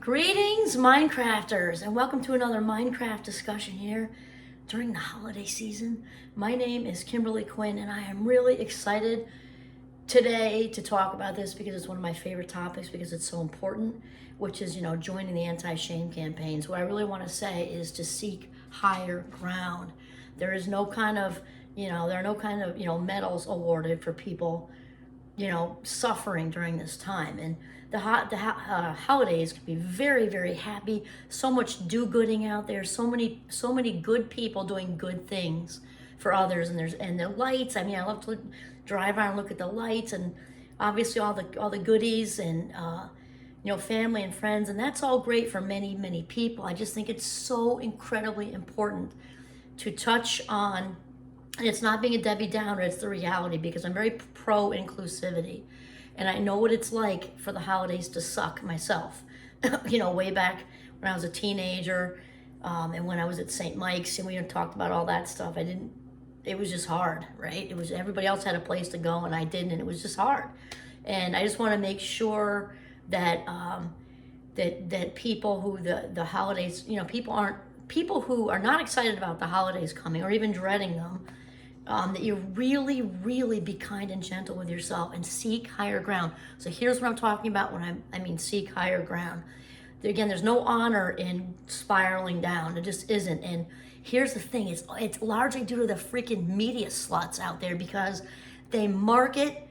Greetings, Minecrafters, and welcome to another Minecraft discussion here during the holiday season. My name is Kimberly Quinn, and I am really excited today to talk about this because it's one of my favorite topics because it's so important, which is, joining the anti-shame campaigns. What I really want to say is to seek higher ground. There is no kind of, there are no kind of, medals awarded for people suffering during this time. And the holidays can be very, very happy. So much do-gooding out there. So many good people doing good things for others. And the lights. I love to drive around and look at the lights, and obviously all the goodies and family and friends, and that's all great for many people. I just think it's so incredibly important to touch on. And it's not being a Debbie Downer, it's the reality, because I'm very pro inclusivity. And I know what it's like for the holidays to suck myself. Way back when I was a teenager, and when I was at St. Mike's, and we talked about all that stuff. It was just hard, right? It was, everybody else had a place to go and I didn't, and it was just hard. And I just want to make sure that that people who the holidays, people who are not excited about the holidays coming or even dreading them, that you really be kind and gentle with yourself and seek higher ground. So here's what I'm talking about when I mean seek higher ground. Again, there's no honor in spiraling down. It just isn't. And here's the thing. It's largely due to the freaking media sluts out there, because they market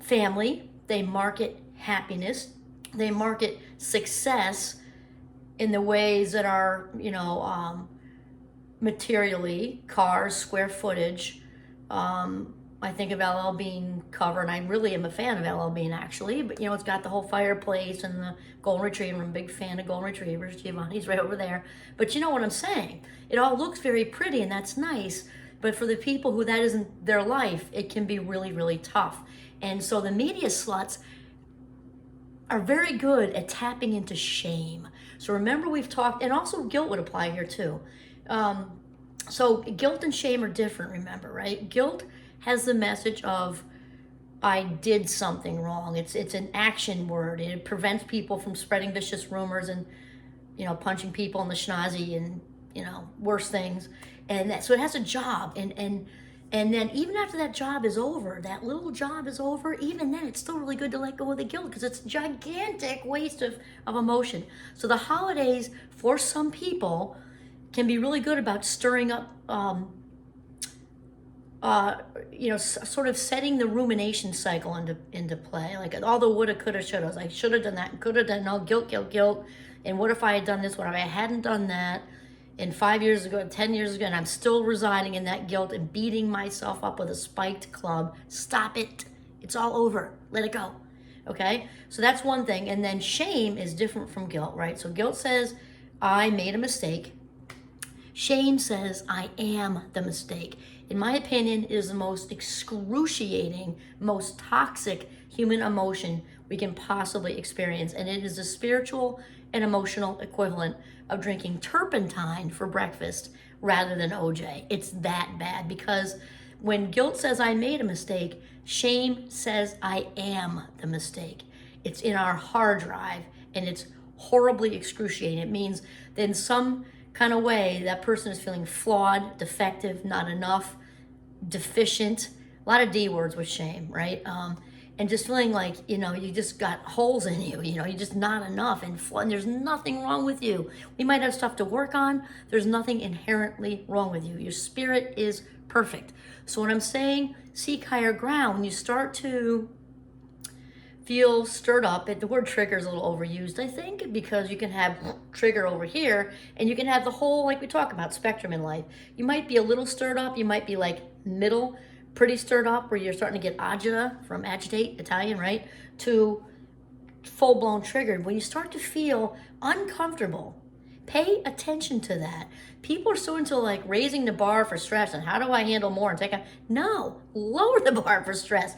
family, they market happiness, they market success in the ways that are, materially, cars, square footage. I think of LL Bean cover, and I really am a fan of LL Bean, actually. But, it's got the whole fireplace and the golden retriever. I'm a big fan of golden retrievers. Giovanni's right over there. But you know what I'm saying? It all looks very pretty, and that's nice. But for the people who that isn't their life, it can be really tough. And so the media sluts are very good at tapping into shame. So remember, we've talked, and also guilt would apply here too. So guilt and shame are different, remember, right? Guilt has the message of, I did something wrong. It's an action word. It prevents people from spreading vicious rumors and, punching people in the schnozy and, worse things. And so it has a job. And then even after that job is over, that little job is over, even then it's still really good to let go of the guilt, because it's a gigantic waste of emotion. So the holidays, for some people, can be really good about stirring up, sort of setting the rumination cycle into play. Like all the woulda, coulda, shouldas. I should have done that, could have done, no, guilt. And what if I had done this? What if I hadn't done that? And 5 years ago, 10 years ago, and I'm still residing in that guilt and beating myself up with a spiked club. Stop it. It's all over. Let it go. Okay? So that's one thing. And then shame is different from guilt, right? So guilt says, I made a mistake. Shame says, I am the mistake. In my opinion, it is the most excruciating, most toxic human emotion we can possibly experience. And it is the spiritual and emotional equivalent of drinking turpentine for breakfast rather than OJ. It's that bad, because when guilt says I made a mistake, shame says I am the mistake. It's in our hard drive, and it's horribly excruciating. It means that in some kind of way, that person is feeling flawed, defective, not enough, deficient, a lot of D words with shame, right? And just feeling like, you just got holes in you, you're just not enough, and there's nothing wrong with you. We might have stuff to work on. There's nothing inherently wrong with you. Your spirit is perfect. So when I'm saying seek higher ground, when you start to feel stirred up, the word trigger is a little overused, I think, because you can have trigger over here, and you can have the whole, like we talk about, spectrum in life. You might be a little stirred up, you might be like middle, pretty stirred up, where you're starting to get agita, from agitate, Italian, right, to full-blown triggered. When you start to feel uncomfortable, pay attention to that. People are so into like raising the bar for stress and how do I handle more and take a, no, lower the bar for stress.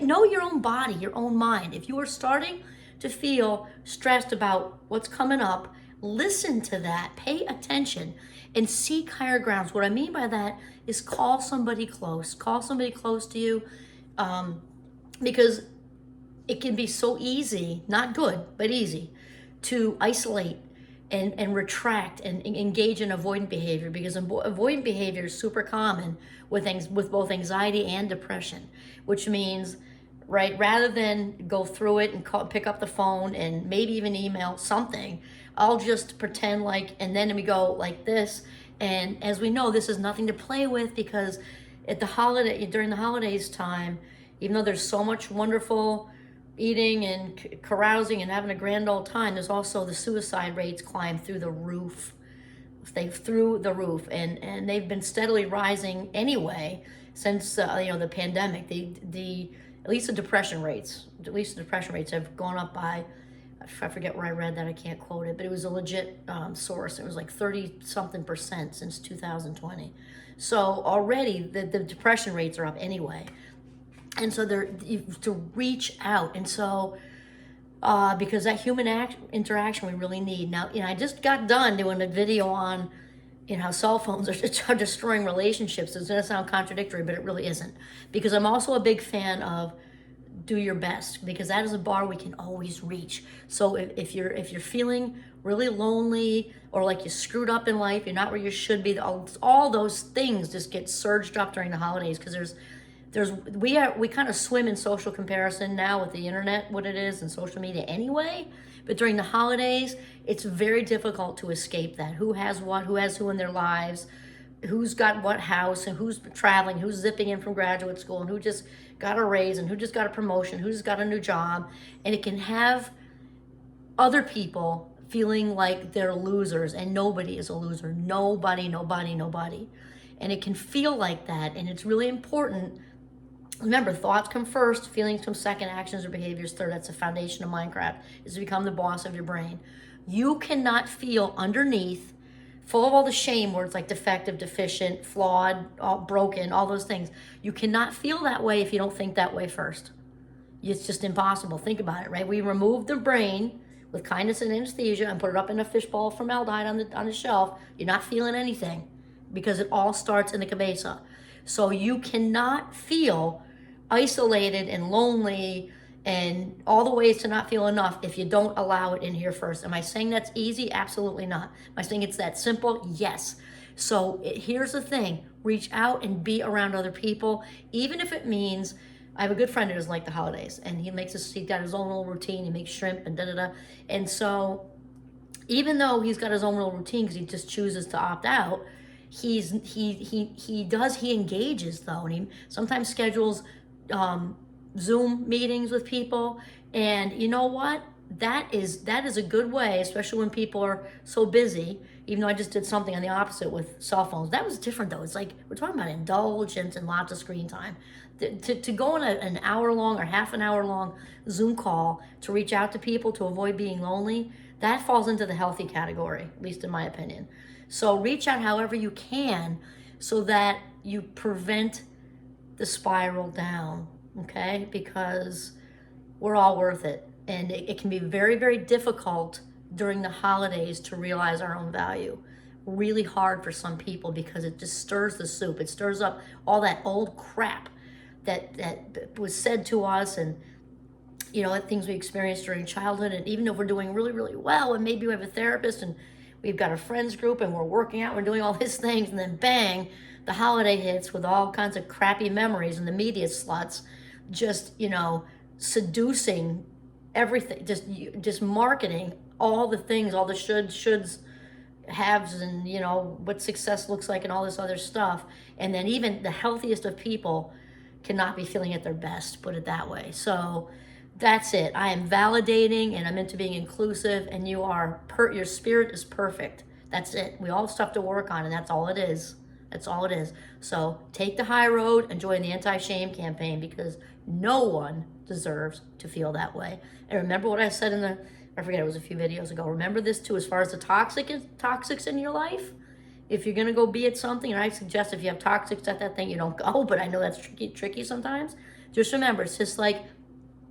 Know your own body, your own mind. If you are starting to feel stressed about what's coming up, listen to that, pay attention, and seek higher grounds. What I mean by that is call somebody close to you, because it can be so easy, not good, but easy, to isolate and retract and engage in avoidant behavior, because avoidant behavior is super common with things, with both anxiety and depression, which means, right, rather than go through it and pick up the phone and maybe even email something, I'll just pretend like, and then we go like this. And as we know, this is nothing to play with, because during the holidays time, even though there's so much wonderful eating and carousing and having a grand old time, there's also the suicide rates climb through the roof. And they've been steadily rising anyway since the pandemic. At least the depression rates have gone up by, I forget where I read that, I can't quote it, but it was a legit source. It was like 30-something% since 2020. So already the depression rates are up anyway. And so to reach out. And so, because that human interaction we really need. Now, I just got done doing a video on, how cell phones are destroying relationships. It's going to sound contradictory, but it really isn't. Because I'm also a big fan of do your best, because that is a bar we can always reach. So if you're feeling really lonely, or like you screwed up in life, you're not where you should be, all those things just get surged up during the holidays, because we kind of swim in social comparison now with the internet, what it is, and social media anyway. But during the holidays, it's very difficult to escape that. Who has what, who has who in their lives, who's got what house, and who's traveling, who's zipping in from graduate school, and who just got a raise, and who just got a promotion, who just got a new job. And it can have other people feeling like they're losers, and nobody is a loser. Nobody. And it can feel like that, and it's really important. Remember, thoughts come first, feelings come second, actions or behaviors third. That's the foundation of Minecraft, is to become the boss of your brain. You cannot feel underneath, full of all the shame words like defective, deficient, flawed, broken, all those things. You cannot feel that way if you don't think that way first. It's just impossible. Think about it, right? We removed the brain with kindness and anesthesia and put it up in a fishbowl of formaldehyde on the shelf. You're not feeling anything, because it all starts in the cabeza. So you cannot feel isolated and lonely and all the ways to not feel enough if you don't allow it in here first. Am I saying that's easy? Absolutely not. Am I saying it's that simple? Yes. So here's the thing. Reach out and be around other people, even if it means, I have a good friend who doesn't like the holidays, and he's got his own little routine. He makes shrimp and da-da-da. And so even though he's got his own little routine because he just chooses to opt out, he engages though, and he sometimes schedules Zoom meetings with people. And you know what? That is a good way, especially when people are so busy. Even though I just did something on the opposite with cell phones. That was different though. It's like we're talking about indulgence and lots of screen time. To go on an hour long or half an hour long Zoom call to reach out to people to avoid being lonely, that falls into the healthy category, at least in my opinion. So reach out however you can so that you prevent the spiral down, okay? Because we're all worth it. And it can be very, very difficult during the holidays to realize our own value. Really hard for some people because it just stirs the soup. It stirs up all that old crap that was said to us, and things we experienced during childhood. And even if we're doing really, really well, and maybe we have a therapist and we've got a friends group and we're working out, we're doing all these things, and then bang, the holiday hits with all kinds of crappy memories, and the media sluts just, seducing everything, just marketing all the things, all the shoulds, haves, and what success looks like and all this other stuff. And then even the healthiest of people cannot be feeling at their best, put it that way. So that's it. I am validating, and I'm into being inclusive, and your spirit is perfect. That's it. We all have stuff to work on, and that's all it is. That's all it is. So take the high road and join the anti-shame campaign, because no one deserves to feel that way. And remember what I said I forget, it was a few videos ago. Remember this too, as far as the toxics in your life. If you're gonna go be at something, and I suggest if you have toxics at that thing, you don't go, but I know that's tricky sometimes. Just remember, it's just like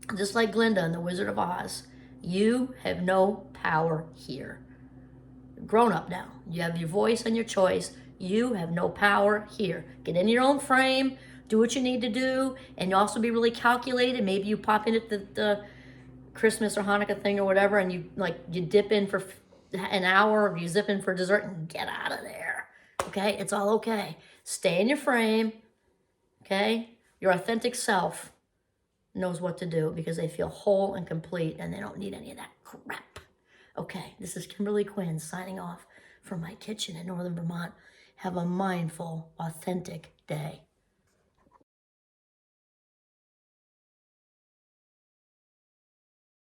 Glinda in The Wizard of Oz. You have no power here. You're grown up now. You have your voice and your choice. You have no power here. Get in your own frame, do what you need to do, and you also be really calculated. Maybe you pop in at Christmas or Hanukkah thing or whatever, and you dip in for an hour, or you zip in for dessert and get out of there. Okay? It's all okay. Stay in your frame. Okay? Your authentic self knows what to do because they feel whole and complete and they don't need any of that crap. Okay, this is Kimberly Quinn signing off from my kitchen in Northern Vermont. Have a mindful, authentic day.